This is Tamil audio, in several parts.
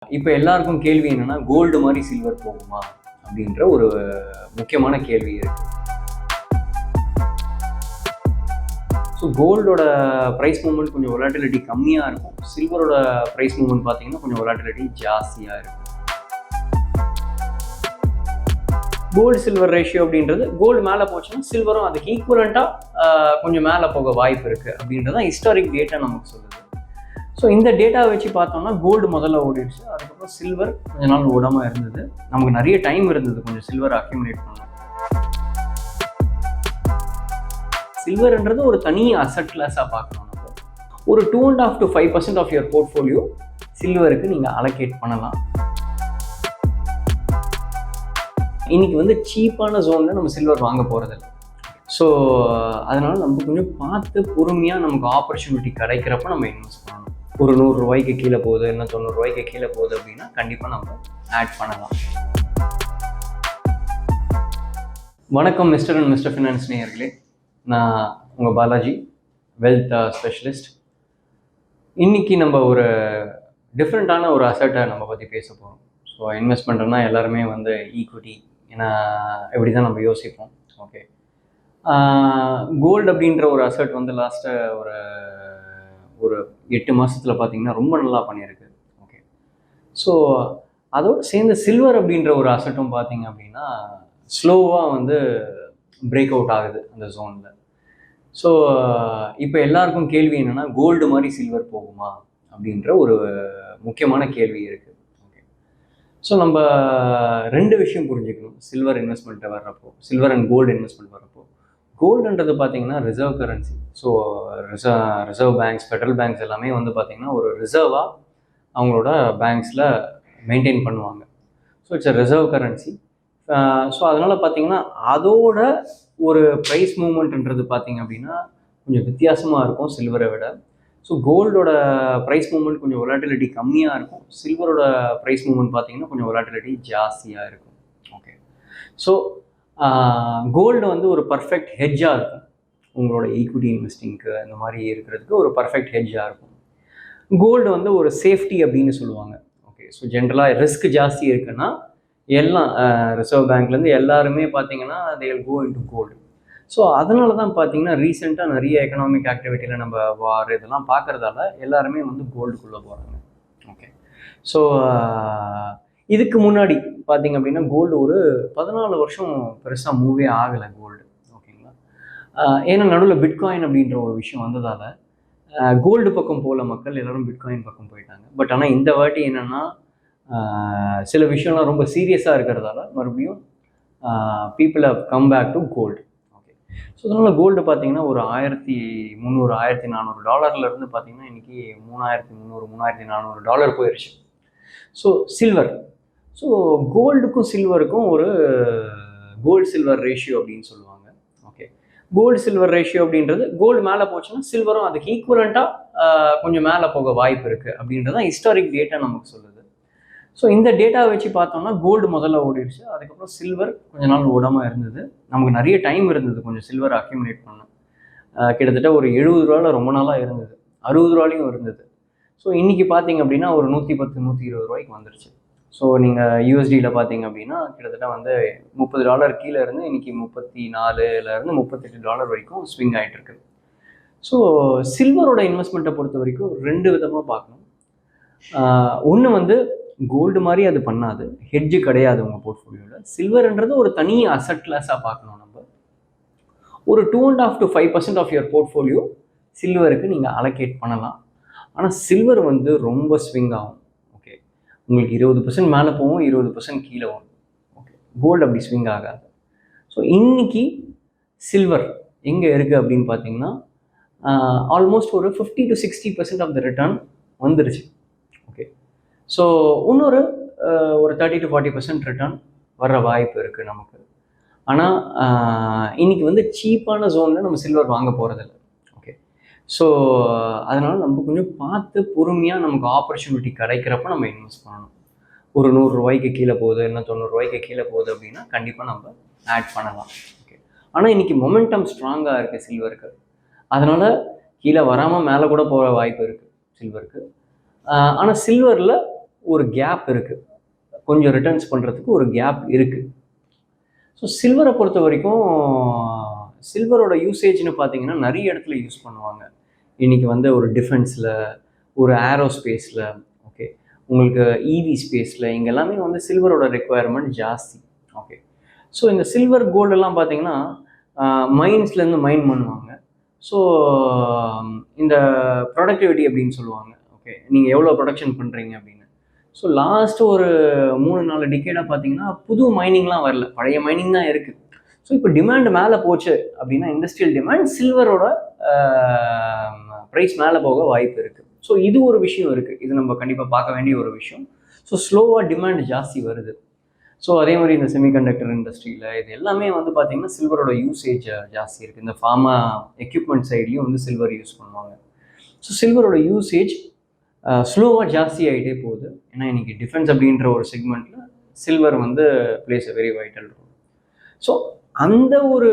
இப்போ எல்லாருக்கும் கேள்வி என்னன்னா, கோல்டு மாதிரி சில்வர் போகுமா அப்படின்ற ஒரு முக்கியமான கேள்வி இருக்கு. ஸோ கோல்டோட ப்ரைஸ் மூவ்மெண்ட் கொஞ்சம் வொலாட்டிலிட்டி கம்மியாக இருக்கும். சில்வரோட ப்ரைஸ் மூவ்மெண்ட் பார்த்தீங்கன்னா கொஞ்சம் வொலாட்டிலிட்டி ஜாஸ்தியாக இருக்கும். கோல்டு சில்வர் ரேஷியோ அப்படின்றது கோல்டு மேலே போச்சுன்னா சில்வரும் அதுக்கு ஈக்குவலண்ட்டாக கொஞ்சம் மேலே போக வாய்ப்பு இருக்குது அப்படின்றதான் ஹிஸ்டாரிக் டேட்டா நமக்கு சொல்லுது. ஸோ இந்த டேட்டாவை வச்சு பார்த்தோம்னா கோல்டு முதல்ல ஓடிடுச்சு, அதுக்கப்புறம் சில்வர் கொஞ்ச நாள் ஓடாமல் இருந்தது. நமக்கு நிறைய டைம் இருந்தது கொஞ்சம் சில்வர் அக்யூமுலேட் பண்ண. சில்வர்ன்றது ஒரு தனி அசட் கிளாஸாக பார்க்கணும். நம்ம ஒரு 2.5 to 5% ஆஃப் யுவர் போர்ட்ஃபோலியோ சில்வருக்கு நீங்கள் அலோகேட் பண்ணலாம். இன்னைக்கு வந்து சீப்பான ஜோனில் நம்ம சில்வர் வாங்க போகிறதில்ல. ஸோ அதனால் நம்ம கொஞ்சம் பார்த்து பொறுமையாக நமக்கு ஆப்பர்ச்சுனிட்டி கிடைக்கிறப்ப நம்ம இன்வெஸ்ட் பண்ணணும். ஒரு 100 ரூபாய்க்கு கீழே போகுது, இல்லை 90 ரூபாய்க்கு கீழே போகுது அப்படின்னா கண்டிப்பாக நம்ம ஆட் பண்ணலாம். வணக்கம் மிஸ்டர் அண்ட் மிஸ்டர் ஃபினான்ஸ் நேயர்களே, நான் உங்கள் பாலாஜி, வெல்த் ஸ்பெஷலிஸ்ட். இன்றைக்கி நம்ம ஒரு டிஃப்ரெண்ட்டான ஒரு அசட்டை நம்ம பற்றி பேச போகிறோம். ஸோ இன்வெஸ்ட்மெண்ட்னா எல்லாருமே வந்து ஈக்விட்டி, ஏன்னா இப்படி தான் நம்ம யோசிப்போம். ஓகே, கோல்டு அப்படின்ற ஒரு அசட் வந்து லாஸ்ட்டு ஒரு 8 மாதத்தில் பார்த்தீங்கன்னா ரொம்ப நல்லா பண்ணியிருக்கு. ஓகே, ஸோ அதோடு சேர்ந்து சில்வர் அப்படின்ற ஒரு அசட்டும் பார்த்தீங்க அப்படின்னா ஸ்லோவாக வந்து பிரேக் அவுட் ஆகுது அந்த ஜோனில். ஸோ இப்போ எல்லாருக்கும் கேள்வி என்னென்னா, கோல்டு மாதிரி சில்வர் போகுமா அப்படின்ற ஒரு முக்கியமான கேள்வி இருக்குது. ஓகே, ஸோ நம்ம 2 விஷயம் புரிஞ்சுக்கணும். சில்வர் இன்வெஸ்ட்மெண்ட்டை வர்றப்போ, சில்வர் அண்ட் கோல்டு இன்வெஸ்ட்மெண்ட் வர்றப்போ, கோல்டுன்றது பார்த்தீங்கன்னா reserve currency. So reserve banks, federal banks எல்லாமே வந்து பார்த்திங்கன்னா ஒரு ரிசர்வாக அவங்களோட பேங்க்ஸில் மெயின்டைன் பண்ணுவாங்க. So it's a reserve currency. So அதனால் பார்த்திங்கன்னா அதோட ஒரு ப்ரைஸ் மூவ்மெண்ட்ன்றது பார்த்திங்க அப்படின்னா கொஞ்சம் வித்தியாசமாக இருக்கும் சில்வரை விட. ஸோ கோல்டோட ப்ரைஸ் மூவ்மெண்ட் கொஞ்சம் வொலாட்டிலிட்டி கம்மியாக இருக்கும். சில்வரோட ப்ரைஸ் மூவ்மெண்ட் பார்த்திங்கன்னா கொஞ்சம் வொலாட்டிலிட்டி ஜாஸ்தியாக இருக்கும். ஓகே, ஸோ கோல்டு வந்து ஒரு பர்ஃபெக்ட் ஹெட்ஜாக இருக்கும். உங்களோட ஈக்விட்டி இன்வெஸ்டிங்க்கு இந்த மாதிரி இருக்கிறதுக்கு ஒரு பர்ஃபெக்ட் ஹெட்ஜாக இருக்கும். கோல்டு வந்து ஒரு சேஃப்டி அப்படின்னு சொல்லுவாங்க. ஓகே, ஸோ ஜென்ரலாக ரிஸ்க் ஜாஸ்தி இருக்குன்னா எல்லாம் ரிசர்வ் பேங்க்லேருந்து எல்லாருமே பார்த்தீங்கன்னா they will go into gold. So அதனால தான் பார்த்தீங்கன்னா ரீசெண்டாக நிறைய எக்கனாமிக் ஆக்டிவிட்டியில் நம்ம வார் இதெல்லாம் பார்க்குறதால எல்லாருமே வந்து கோல்டுக்குள்ளே போகிறாங்க. ஓகே, ஸோ இதுக்கு முன்னாடி பார்த்தீங்க அப்படின்னா கோல்டு ஒரு 14 வருஷம் பெருசாக மூவே ஆகலை கோல்டு. ஓகேங்களா, ஏன்னா நடுவில் பிட்காயின் அப்படின்ற ஒரு விஷயம் வந்ததால் கோல்டு பக்கம் போகல மக்கள், எல்லோரும் பிட்காயின் பக்கம் போயிட்டாங்க. பட் ஆனால் இந்த வாட்டி என்னென்னா சில விஷயம்லாம் ரொம்ப சீரியஸாக இருக்கிறதால மறுபடியும் people have come back to gold. Okay, so அதனால் கோல்டு பார்த்தீங்கன்னா ஒரு $1300 $1400 பார்த்தீங்கன்னா இன்றைக்கி $3300 $3400 போயிடுச்சு. ஸோ சில்வர், ஸோ கோல்டுக்கும் சில்வருக்கும் ஒரு கோல்டு சில்வர் ரேஷியோ அப்படின்னு சொல்லுவாங்க. ஓகே, கோல்டு சில்வர் ரேஷியோ அப்படின்றது கோல்டு மேலே போச்சுன்னா சில்வரும் அதுக்கு ஈக்குவலண்ட்டாக கொஞ்சம் மேலே போக வாய்ப்பு இருக்குது அப்படின்றதான் ஹிஸ்டாரிக் டேட்டா நமக்கு சொல்லுது. ஸோ இந்த டேட்டாவை வச்சு பார்த்தோம்னா கோல்டு முதல்ல ஓடிடுச்சு, அதுக்கப்புறம் சில்வர் கொஞ்ச நாள் ஓடாமல் இருந்தது. நமக்கு நிறைய டைம் இருந்தது கொஞ்சம் சில்வர் அக்யூமுலேட் பண்ண. கிட்டத்தட்ட ஒரு $70 ரொம்ப நாளாக இருந்தது, $60 இருந்தது. ஸோ இன்றைக்கி பார்த்தீங்க அப்படின்னா ஒரு $110 $120 வந்துருச்சு. ஸோ நீங்கள் யூஎஸ்டியில் பார்த்தீங்க அப்படின்னா கிட்டத்தட்ட வந்து $30 கீழே இருந்து இன்றைக்கி $34லேருந்து $38 வரைக்கும் ஸ்விங் ஆகிட்டுருக்கு. ஸோ சில்வரோட இன்வெஸ்ட்மெண்ட்டை பொறுத்த வரைக்கும் 2 விதமாக பார்க்கணும். ஒன்று வந்து கோல்டு மாதிரி அது பண்ணாது, ஹெட்ஜு கிடையாது உங்கள் போர்ட்ஃபோலியோவில். சில்வர்ன்றது ஒரு தனி அசட் கிளாஸாக பார்க்கணும். நம்ம ஒரு 2.5 to 5% ஆஃப் யுவர் போர்ட்ஃபோலியோ சில்வருக்கு நீங்கள் அலோகேட் பண்ணலாம். ஆனால் சில்வர் வந்து ரொம்ப ஸ்விங் ஆகும். ஓகே, உங்களுக்கு 20% மேலே போகும், 20% கீழே வரும். ஓகே, கோல்டு அப்படி ஸ்விங் ஆகாது. ஸோ இன்றைக்கி சில்வர் எங்கே இருக்குது அப்படின்னு பார்த்தீங்கன்னா ஆல்மோஸ்ட் ஒரு 50 to 60% ஆஃப் த ரிட்டர்ன் வந்துருச்சு. ஓகே, ஸோ இன்னொரு ஒரு 30 to 40% ரிட்டர்ன் வர்ற வாய்ப்பு இருக்குது நமக்கு. ஆனால் இன்றைக்கி வந்து சீப்பான ஜோனில் நம்ம சில்வர் வாங்க போகிறதில்ல. ஓகே, ஸோ அதனால் நம்ம கொஞ்சம் பார்த்து பொறுமையாக நமக்கு ஆப்பர்ச்சுனிட்டி கிடைக்கிறப்ப நம்ம இன்வெஸ்ட் பண்ணணும். ஒரு 100 ரூபாய்க்கு கீழே போகுது, இல்லை 90 ரூபாய்க்கு கீழே போகுது அப்படின்னா கண்டிப்பாக நம்ம ஆட் பண்ணலாம். ஓகே, ஆனால் இன்றைக்கி மொமெண்டம் ஸ்ட்ராங்காக இருக்குது சில்வருக்கு. அதனால் கீழே வராமல் மேலே கூட போகிற வாய்ப்பு இருக்குது சில்வருக்கு. ஆனால் சில்வரில் ஒரு கேப் இருக்குது, கொஞ்சம் ரிட்டர்ன்ஸ் பண்ணுறதுக்கு ஒரு கேப் இருக்குது. ஸோ சில்வரை பொறுத்த வரைக்கும் சில்வரோட யூசேஜ்னு பார்த்தீங்கன்னா நிறைய இடத்துல யூஸ் பண்ணுவாங்க. இன்றைக்கி வந்து ஒரு டிஃபென்ஸில், ஒரு ஏரோஸ்பேஸில், ஓகே, உங்களுக்கு இவி ஸ்பேஸில், இங்கே எல்லாமே வந்து சில்வரோட ரெக்குவயர்மெண்ட் ஜாஸ்தி. ஓகே, ஸோ இந்த சில்வர் கோல்டெல்லாம் பார்த்தீங்கன்னா மைன்ஸ்லேருந்து மைன் பண்ணுவாங்க. ஸோ இந்த ப்ரொடக்டிவிட்டி அப்படின்னு சொல்லுவாங்க. ஓகே, நீங்கள் எவ்வளோ ப்ரொடக்ஷன் பண்ணுறீங்க அப்படின்னு. ஸோ லாஸ்ட்டு ஒரு 3-4 டிகேடாக பார்த்தீங்கன்னா புது மைனிங்லாம் வரல, பழைய மைனிங் தான் இருக்குது. ஸோ இப்போ டிமாண்ட் மேலே போச்சு அப்படின்னா இண்டஸ்ட்ரியல் டிமாண்ட், சில்வரோட ப்ரைஸ் மேலே போக வாய்ப்பு இருக்குது. ஸோ இது ஒரு விஷயம் இருக்குது, இது நம்ம கண்டிப்பாக பார்க்க வேண்டிய ஒரு விஷயம். ஸோ ஸ்லோவாக டிமாண்ட் ஜாஸ்தி வருது. ஸோ அதே மாதிரி இந்த செமிகண்டக்டர் இண்டஸ்ட்ரியில் இது எல்லாமே வந்து பார்த்திங்கன்னா சில்வரோட யூசேஜ் ஜாஸ்தி இருக்குது. இந்த ஃபார்மா எக்யூப்மெண்ட் சைட்லேயும் வந்து சில்வர் யூஸ் பண்ணுவாங்க. ஸோ சில்வரோட யூசேஜ் ஸ்லோவாக ஜாஸ்தி ஆகிட்டே போகுது. ஏன்னா இன்றைக்கி டிஃபென்ஸ் அப்படின்ற ஒரு செக்மெண்ட்டில் சில்வர் வந்து plays a very vital role. So அந்த ஒரு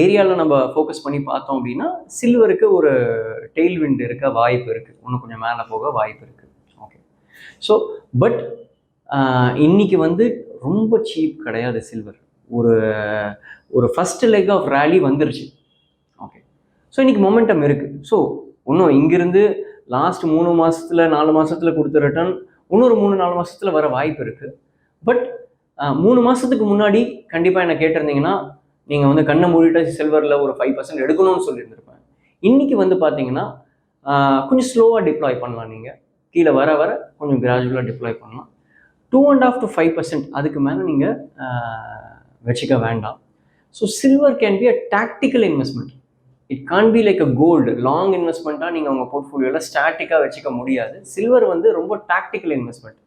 ஏரியாவில் நம்ம ஃபோக்கஸ் பண்ணி பார்த்தோம் அப்படின்னா சில்வருக்கு ஒரு டெய்ல்விண்ட் இருக்க வாய்ப்பு இருக்குது, இன்னும் கொஞ்சம் மேலே போக வாய்ப்பு இருக்குது. ஓகே, ஸோ பட் இன்றைக்கி வந்து ரொம்ப சீப் கிடையாது சில்வர். ஒரு ஒரு ஃபஸ்ட் லெக் ஆஃப் ரேலி வந்துருச்சு. ஓகே, ஸோ இன்றைக்கி மொமெண்டம் இருக்குது. ஸோ இன்னும் இங்கிருந்து லாஸ்ட் 3 மாதத்தில் 4 மாதத்தில் கொடுத்த ரிட்டர்ன் இன்னொரு 3-4 மாதத்தில் வர வாய்ப்பு இருக்குது. பட் 3 மாதத்துக்கு முன்னாடி கண்டிப்பாக என்ன கேட்டிருந்தீங்கன்னா நீங்கள் வந்து கண்ணை மூடிட்டு சில்வரில் ஒரு 5% எடுக்கணும்னு சொல்லியிருந்திருப்பேன். இன்றைக்கி வந்து பார்த்தீங்கன்னா கொஞ்சம் ஸ்லோவாக டிப்ளாய் பண்ணலாம். நீங்கள் கீழே வர வர கொஞ்சம் கிராஜுவலாக டிப்ளாய் பண்ணலாம். 2.5 to 5% அதுக்கு மேலே நீங்கள் வச்சுக்க வேண்டாம். So silver can be a tactical investment. It can be like a gold. Long இன்வெஸ்ட்மெண்ட்டாக நீங்கள் உங்கள் போர்ட்ஃபோலியோவில் ஸ்டாட்டிக்காக வச்சுக்க முடியாது. சில்வர் வந்து ரொம்ப டாக்டிக்கல் இன்வெஸ்ட்மெண்ட்.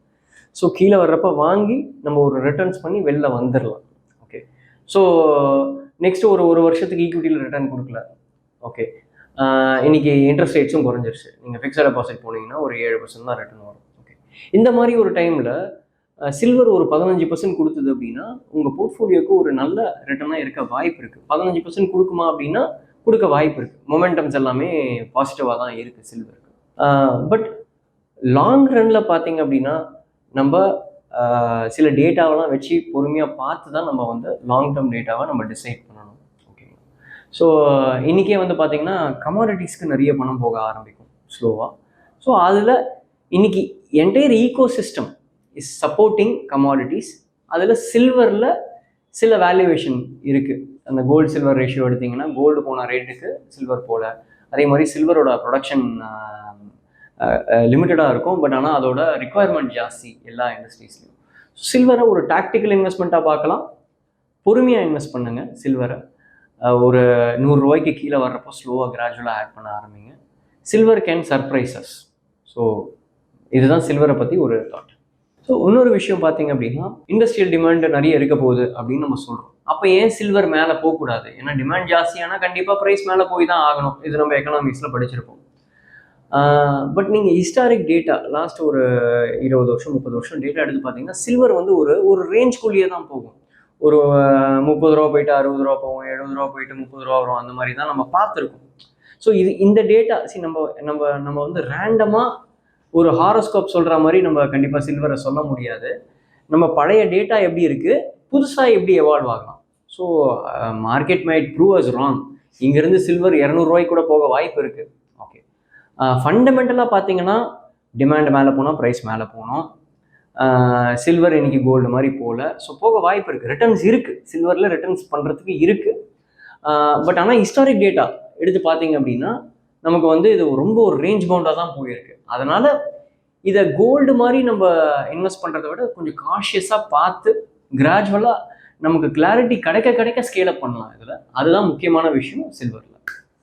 ஸோ கீழே வர்றப்ப வாங்கி நம்ம ஒரு ரிட்டர்ன்ஸ் பண்ணி வெளில வந்துடலாம். ஓகே, ஸோ நெக்ஸ்ட்டு ஒரு வருஷத்துக்கு ஈக்விட்டியில் ரிட்டர்ன் கொடுக்கல. ஓகே, இன்றைக்கி இன்ட்ரெஸ்ட் ரேட்ஸும் குறைஞ்சிருச்சு. நீங்கள் ஃபிக்ஸட் டெபாசிட் போனீங்கன்னா ஒரு 7% தான் ரிட்டர்ன் வரும். ஓகே, இந்த மாதிரி ஒரு டைமில் சில்வர் ஒரு 15% கொடுத்தது அப்படின்னா உங்கள் போர்ட்ஃபோலியோக்கு ஒரு நல்ல ரிட்டர்னாக இருக்க வாய்ப்பு இருக்குது. 15% கொடுக்குமா அப்படின்னா கொடுக்க வாய்ப்பு இருக்குது. மொமெண்டம்ஸ் எல்லாமே பாசிட்டிவாக தான் இருக்குது சில்வருக்கு. பட் லாங் ரனில் பார்த்தீங்க அப்படின்னா நம்ம சில டேட்டாவெல்லாம் வச்சு பொறுமையாக பார்த்து தான் நம்ம வந்து லாங் டேர்ம் டேட்டாவை நம்ம டிசைட் பண்ணணும். ஓகே, ஸோ இன்றைக்கே வந்து பார்த்திங்கன்னா கமாடிட்டிஸ்க்கு நிறைய பணம் போக ஆரம்பிக்கும் ஸ்லோவாக. ஸோ அதில் இன்றைக்கி entire ecosystem is supporting commodities. அதில் சில்வரில் சில வேல்யூவேஷன் இருக்குது. அந்த கோல்டு சில்வர் ரேஷியோ எடுத்திங்கன்னா கோல்டு போன ரேட்டுக்கு சில்வர் போல. அதே மாதிரி சில்வரோட ப்ரொடக்ஷன் லிமிட்டடாக இருக்கும். பட் ஆனால் அதோட ரிக்குவயர்மெண்ட் ஜாஸ்தி எல்லா இண்டஸ்ட்ரீஸ்லையும். சில்வரை ஒரு டாக்டிக்கல் இன்வெஸ்ட்மெண்ட்டாக பார்க்கலாம். பொறுமையாக இன்வெஸ்ட் பண்ணுங்கள். சில்வரை ஒரு 100 ரூபாய்க்கு கீழே வர்றப்போ ஸ்லோவாக கிராஜுவலாக ஆட் பண்ண ஆரம்பிங்க. Silver can surprises. ஸோ இதுதான் சில்வரை பற்றி ஒரு தாட். ஸோ இன்னொரு விஷயம் பார்த்தீங்க அப்படின்னா இண்டஸ்ட்ரியல் டிமாண்ட் நிறைய இருக்க போகுது அப்படின்னு நம்ம சொல்கிறோம். அப்போ ஏன் சில்வர் மேலே போகக்கூடாது? ஏன்னா டிமாண்ட் ஜாஸ்தியானால் கண்டிப்பாக ப்ரைஸ் மேலே போய் தான் ஆகணும். இது நம்ம எக்கனாமிக்ஸில் படிச்சிருப்போம். பட் நீங்கள் ஹிஸ்டாரிக் டேட்டா லாஸ்ட் ஒரு 20 வருஷம் 30 வருஷம் டேட்டா எடுத்து பார்த்தீங்கன்னா சில்வர் வந்து ஒரு ரேஞ்ச்குள்ளேயே தான் போகும். ஒரு 30 ரூபா போயிட்டு 60 ரூபா போகும், 70 ரூபா போயிட்டு 30 ரூபா வரும். அந்த மாதிரி தான் நம்ம பார்த்துருக்கோம். ஸோ இந்த டேட்டா நம்ம வந்து ரேண்டமாக ஒரு ஹாரோஸ்கோப் சொல்கிற மாதிரி நம்ம கண்டிப்பாக சில்வரை சொல்ல முடியாது. நம்ம பழைய டேட்டா எப்படி இருக்குது, புதுசாக எப்படி எவால்வ் ஆகலாம். So market might prove us wrong. இங்கேருந்து சில்வர் 200 ரூபாய்க்கு கூட போக வாய்ப்பு இருக்குது. ஓகே, ஃபண்டமெண்டலாக பார்த்தீங்கன்னா டிமாண்ட் மேலே போனால் ப்ரைஸ் மேலே போகணும். சில்வர் இன்றைக்கி கோல்டு மாதிரி போகல. ஸோ போக வாய்ப்பு இருக்குது. ரிட்டர்ன்ஸ் இருக்குது, சில்வரில் ரிட்டர்ன்ஸ் பண்ணுறதுக்கு இருக்குது. பட் ஆனால் ஹிஸ்டாரிக் டேட்டா எடுத்து பார்த்தீங்க அப்படின்னா நமக்கு வந்து இது ரொம்ப ஒரு ரேஞ்ச் பவுண்டாக தான் போயிருக்கு. அதனால் இதை கோல்டு மாதிரி நம்ம இன்வெஸ்ட் பண்ணுறதை விட கொஞ்சம் காஷியஸாக பார்த்து கிராஜுவலாக நமக்கு கிளாரிட்டி கிடைக்க ஸ்கேல் அப் பண்ணலாம். இதில் அதுதான் முக்கியமான விஷயம் சில்வரில்.